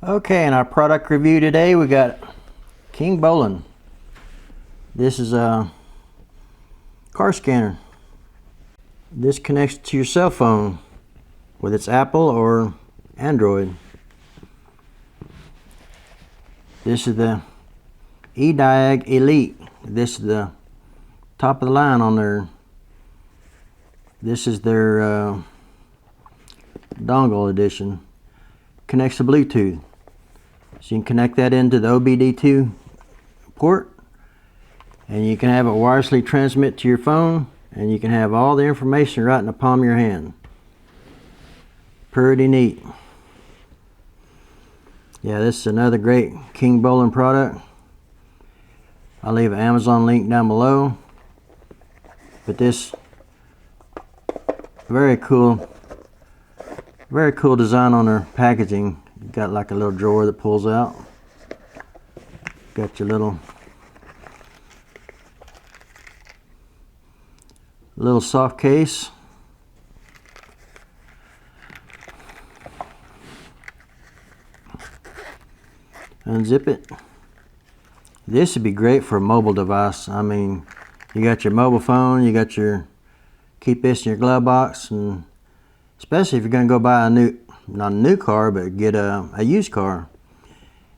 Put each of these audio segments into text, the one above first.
Okay, in our product review today we got KINGBOLEN. This is a car scanner. This connects to your cell phone, whether it's Apple or Android. This is the Ediag Elite. This is the top of the line on their. This is their dongle edition. Connects to Bluetooth. So you can connect that into the OBD2 port, and you can have it wirelessly transmit to your phone, and you can have all the information right in the palm of your hand. Pretty neat. Yeah, this is another great KINGBOLEN product. I'll leave an Amazon link down below. But this very cool design on their packaging. You got like a little drawer that pulls out. Got your little soft case. Unzip it. This would be great for a mobile device. I mean, you got your mobile phone, you got keep this in your glove box, and especially if you're going to go buy not a new car, but get a used car.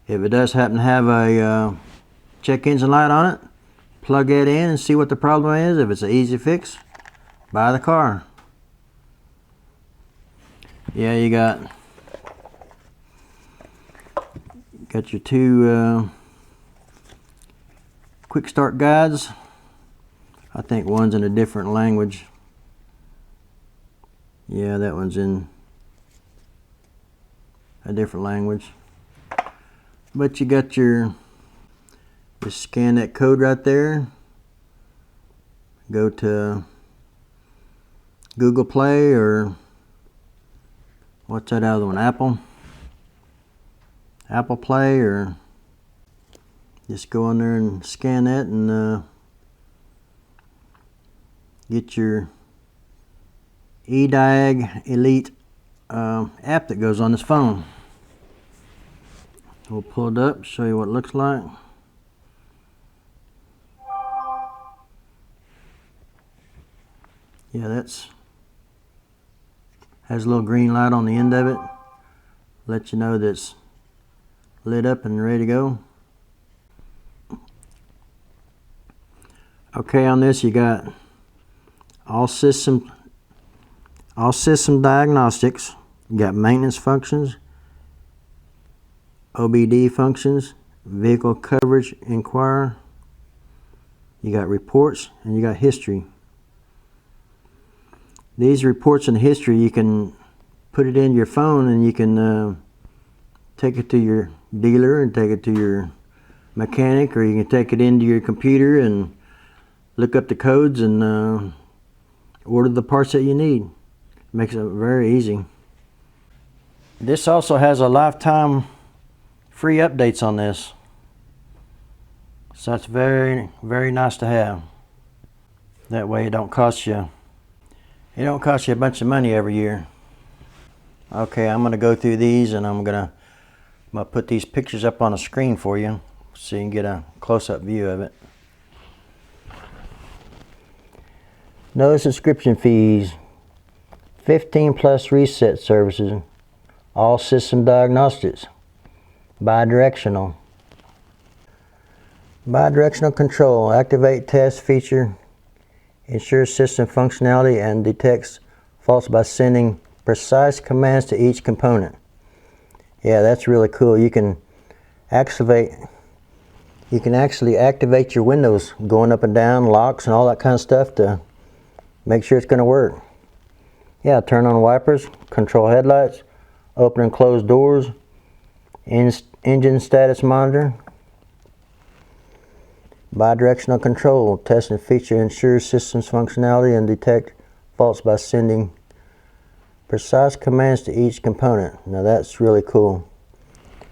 If it does happen to have a check engine light on it, plug it in and see what the problem is. If it's an easy fix, buy the car. Yeah, you got your two quick start guides. I think one's in a different language. Yeah, that one's in a different language. But you got just scan that code right there. Go to Google Play, or what's that other one? Apple Play, or just go on there and scan that and get your Ediag Elite app that goes on this phone. We'll pull it up, show you what it looks like. Yeah, has a little green light on the end of it. Let you know that it's lit up and ready to go. Okay, on this you got all system diagnostics. You got maintenance functions, OBD functions, vehicle coverage inquiry. You got reports, and you got history. These reports and history, you can put it in your phone, and you can take it to your dealer and take it to your mechanic, or you can take it into your computer and look up the codes and order the parts that you need. Makes it very easy. This also has a lifetime free updates on this, so it's very, very nice to have. That way it don't cost you a bunch of money every year. Okay, I'm gonna go through these, and I'm gonna put these pictures up on a screen for you so you can get a close-up view of it. No subscription fees, 15+ reset services, all system diagnostics, Bi-Directional. Bi-Directional control, activate test feature, ensures system functionality, and detects faults by sending precise commands to each component. Yeah, that's really cool. You can actually activate your windows, going up and down, locks and all that kind of stuff, to make sure it's going to work. Yeah, turn on wipers, control headlights, open and close doors, engine status monitor. Bi-directional control, test and feature, ensures systems functionality and detect faults by sending precise commands to each component. Now that's really cool.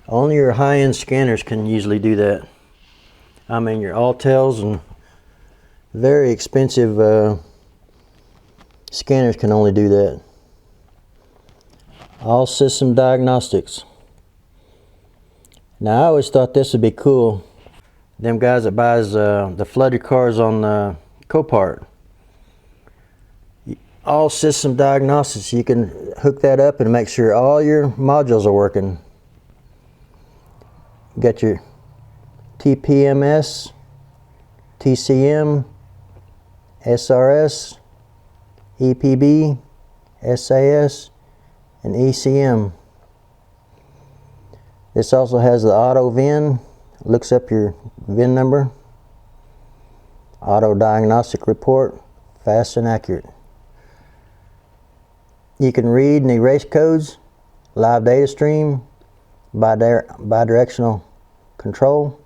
Only your high-end scanners can usually do that. I mean, your Altels and very expensive scanners can only do that. All system diagnostics. Now I always thought this would be cool. Them guys that buys the flooded cars on Copart. All system diagnostics, you can hook that up and make sure all your modules are working. You got your TPMS, TCM, SRS, EPB, SAS, and ECM. This also has the auto VIN, looks up your VIN number. Auto diagnostic report, fast and accurate. You can read and erase codes, live data stream, bi-directional control,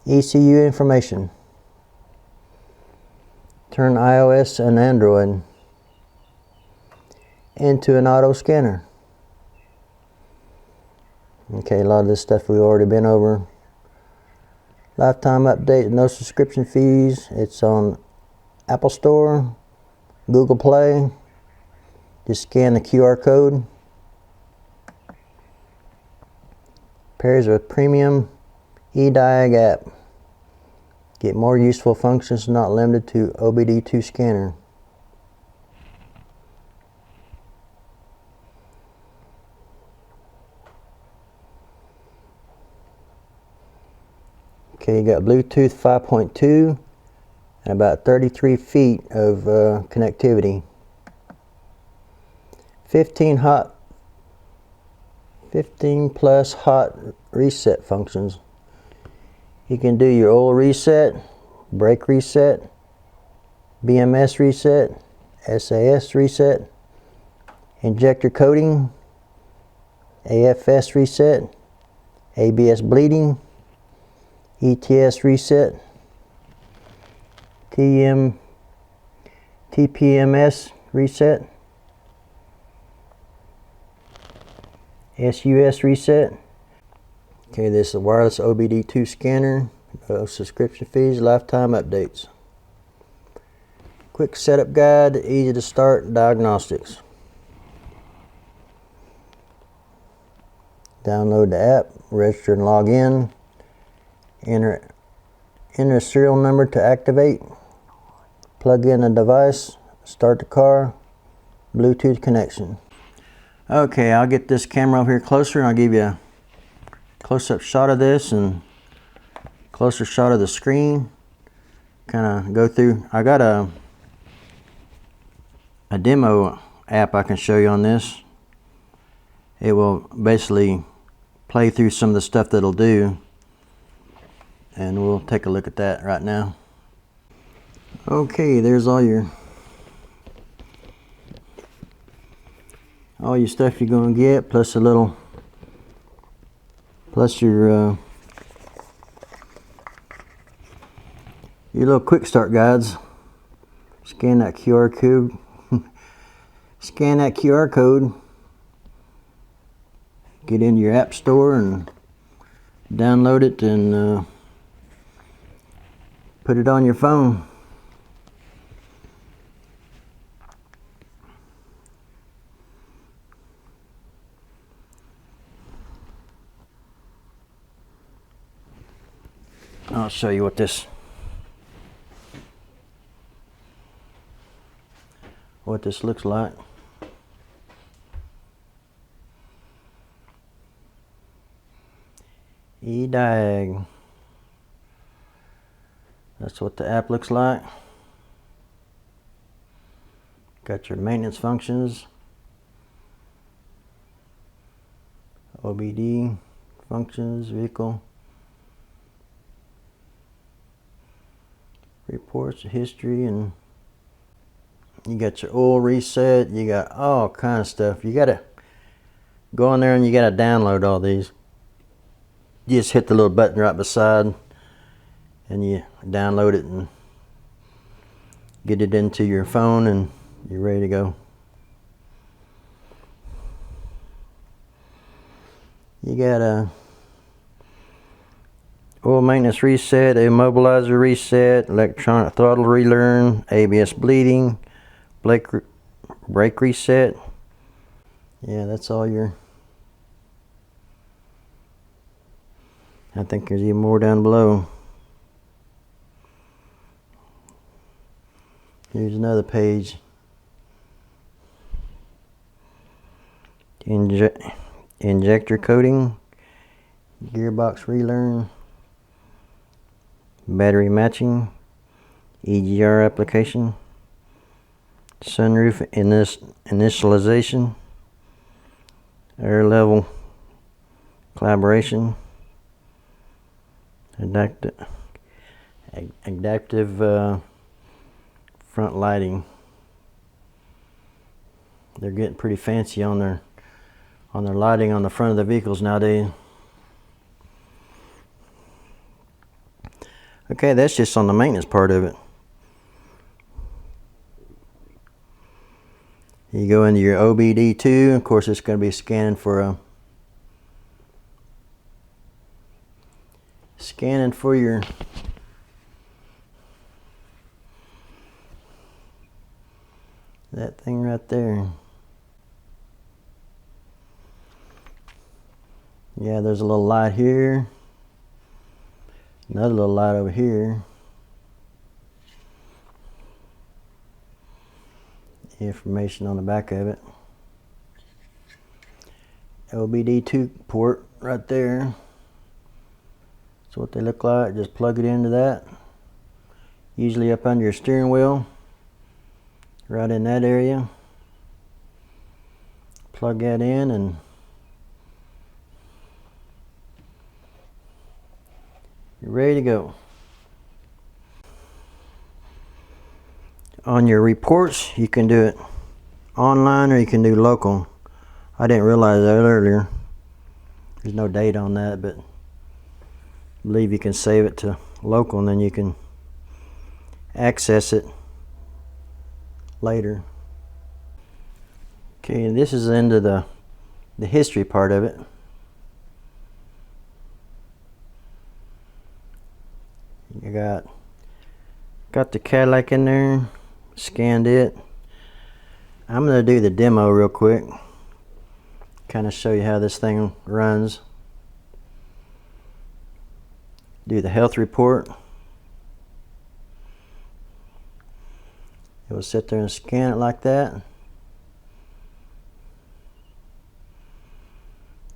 ECU information. Turn iOS and Android into an auto scanner. Okay, a lot of this stuff we've already been over. Lifetime update, no subscription fees. It's on Apple Store, Google Play. Just scan the QR code. Pairs with premium Diag app. Get more useful functions not limited to OBD2 scanner. Okay, you got Bluetooth 5.2 and about 33 feet of connectivity. 15 plus hot reset functions. You can do your oil reset, brake reset, BMS reset, SAS reset, injector coating, AFS reset, ABS bleeding, ETS reset, TPMS reset, SUS reset. Okay, this is a wireless OBD2 scanner. No subscription fees, lifetime updates. Quick setup guide, easy to start diagnostics. Download the app, register and log in. Enter a serial number to activate. Plug in a device, start the car, Bluetooth connection. Okay, I'll get this camera over here closer and I'll give you a close-up shot of this and closer shot of the screen. Kind of go through. I got a demo app I can show you on this. It will basically play through some of the stuff that it'll do, and we'll take a look at that right now. Okay, there's all your stuff you're going to get, plus a little, plus your little quick start guides. Scan that QR code. Scan that QR code. Get into your app store and download it and put it on your phone. I'll show you what this looks like. Diag. That's what the app looks like. Got your maintenance functions, OBD functions, vehicle reports, history, and you got your oil reset. You got all kind of stuff. You gotta go in there and you gotta download all these. You just hit the little button right beside and you download it and get it into your phone and you're ready to go. You got a oil maintenance reset, immobilizer reset, electronic throttle relearn, ABS bleeding, brake reset. Yeah, that's all your I think there's even more down below. Here's another page. Injector coating, gearbox relearn, battery matching, EGR application, sunroof initialization, air level calibration, adaptive front lighting. They're getting pretty fancy on their lighting on the front of the vehicles nowadays. Okay, that's just on the maintenance part of it. You go into your OBD2. Of course, it's going to be scanning for your that thing right there. Yeah, there's a little light here. Another little light over here. Information on the back of it. OBD2 port right there. That's what they look like. Just plug it into that. Usually up under your steering wheel. Right in that area. Plug that in and you're ready to go. On your reports, you can do it online or you can do local. I didn't realize that earlier. There's no date on that, but I believe you can save it to local and then you can access it later. Okay, this is the end of the history part of it. You got the Cadillac in there, scanned it. I'm going to do the demo real quick, kind of show you how this thing runs. Do the health report. It will sit there and scan it like that.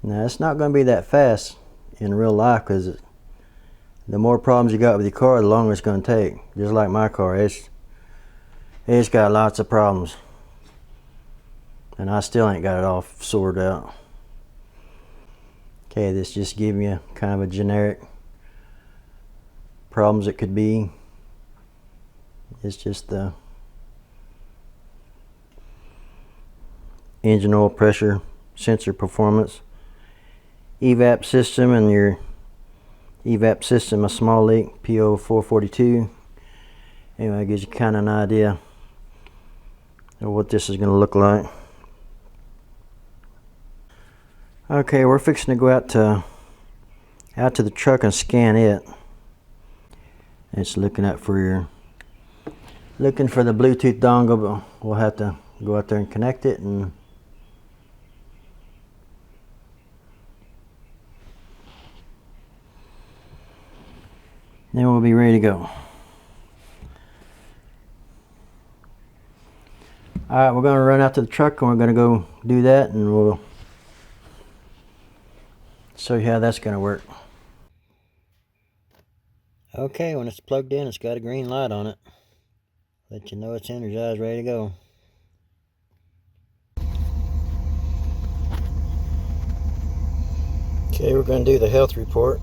Now it's not going to be that fast in real life because the more problems you got with your car, the longer it's going to take. Just like my car, it's got lots of problems, and I still ain't got it all sorted out. Okay, this just gives me a kind of a generic problems it could be. It's just the engine oil pressure, sensor performance, evap system, and your evap system, a small leak, PO442. Anyway, it gives you kind of an idea of what this is going to look like. Okay, we're fixing to go out to the truck and scan it. It's looking for the Bluetooth dongle, but we'll have to go out there and connect it, and then we'll be ready to go. Alright, we're going to run out to the truck and we're going to go do that, and we'll show you how that's going to work. Okay, when it's plugged in, it's got a green light on it. Let you know it's energized, ready to go. Okay, we're going to do the health report.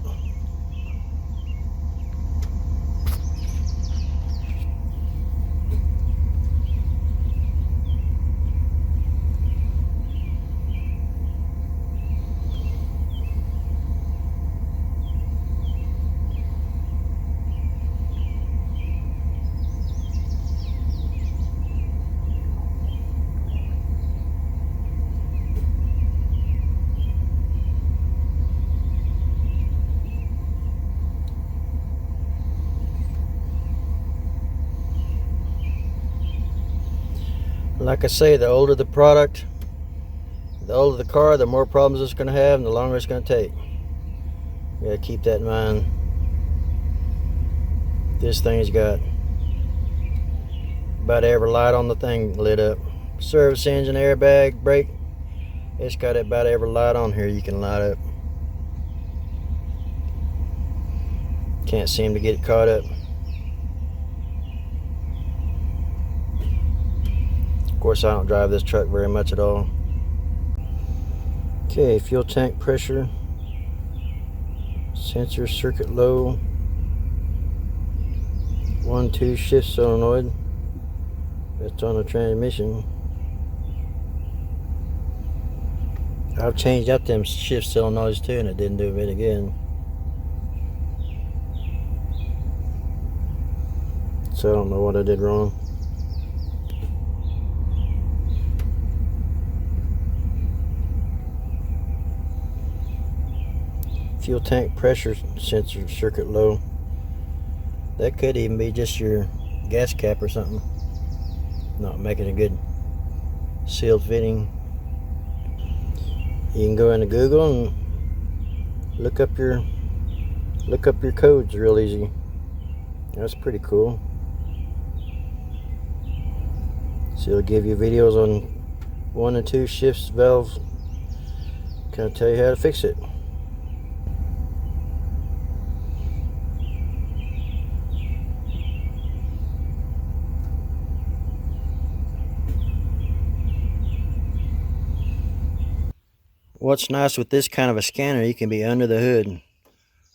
Like I say, the older the product, the older the car, the more problems it's going to have and the longer it's going to take. Gotta keep that in mind. This thing's got about every light on the thing lit up. Service engine, airbag, brake. It's got about every light on here you can light up. Can't seem to get it caught up. Of course, I don't drive this truck very much at all. Okay, fuel tank pressure. Sensor circuit low. 1-2 shift solenoid. That's on the transmission. I've changed out them shift solenoids too, and it didn't do it again. So I don't know what I did wrong. Fuel tank pressure sensor circuit low. That could even be just your gas cap or something. Not making a good sealed fitting. You can go into Google and look up your codes real easy. That's pretty cool. So it'll give you videos on 1 and 2 shifts valves. Kind of tell you how to fix it. What's nice with this kind of a scanner, you can be under the hood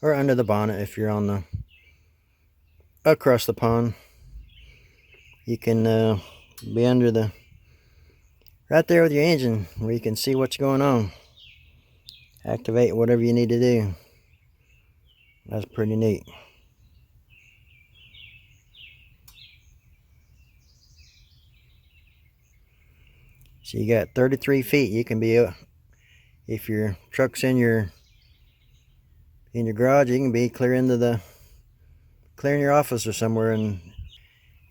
or under the bonnet if you're on the across the pond. You can be under the right there with your engine where you can see what's going on. Activate whatever you need to do. That's pretty neat. So you got 33 feet. You can be if your truck's in your garage, you can be clear in your office or somewhere, and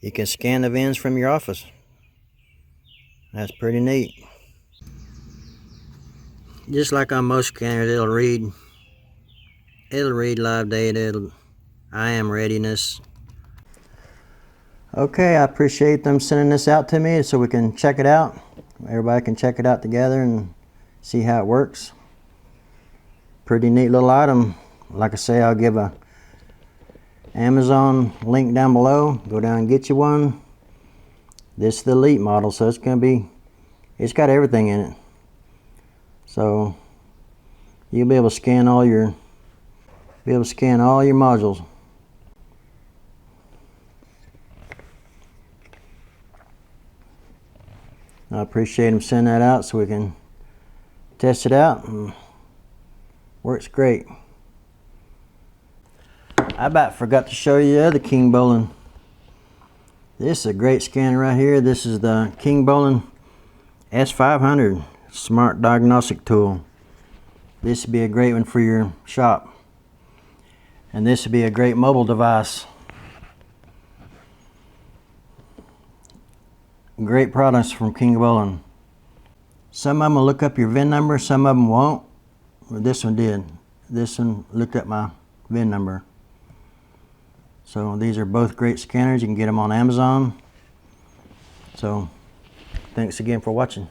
you can scan the VINs from your office. That's pretty neat. Just like on most scanners, it'll read live data, IM readiness. Okay, I appreciate them sending this out to me so we can check it out. Everybody can check it out together and see how it works. Pretty neat little item. Like I say, I'll give a Amazon link down below. Go down and get you one. This is the Elite model, so it's got everything in it. So you'll be able to scan all your modules. I appreciate them sending that out so we can test it out, and works great. I about forgot to show you the other KINGBOLEN. This is a great scanner right here. This is the KINGBOLEN S500 Smart Diagnostic Tool. This would be a great one for your shop. And this would be a great mobile device. Great products from KINGBOLEN. Some of them will look up your VIN number, some of them won't. Well, this one did. This one looked up my VIN number. So these are both great scanners. You can get them on Amazon. So thanks again for watching.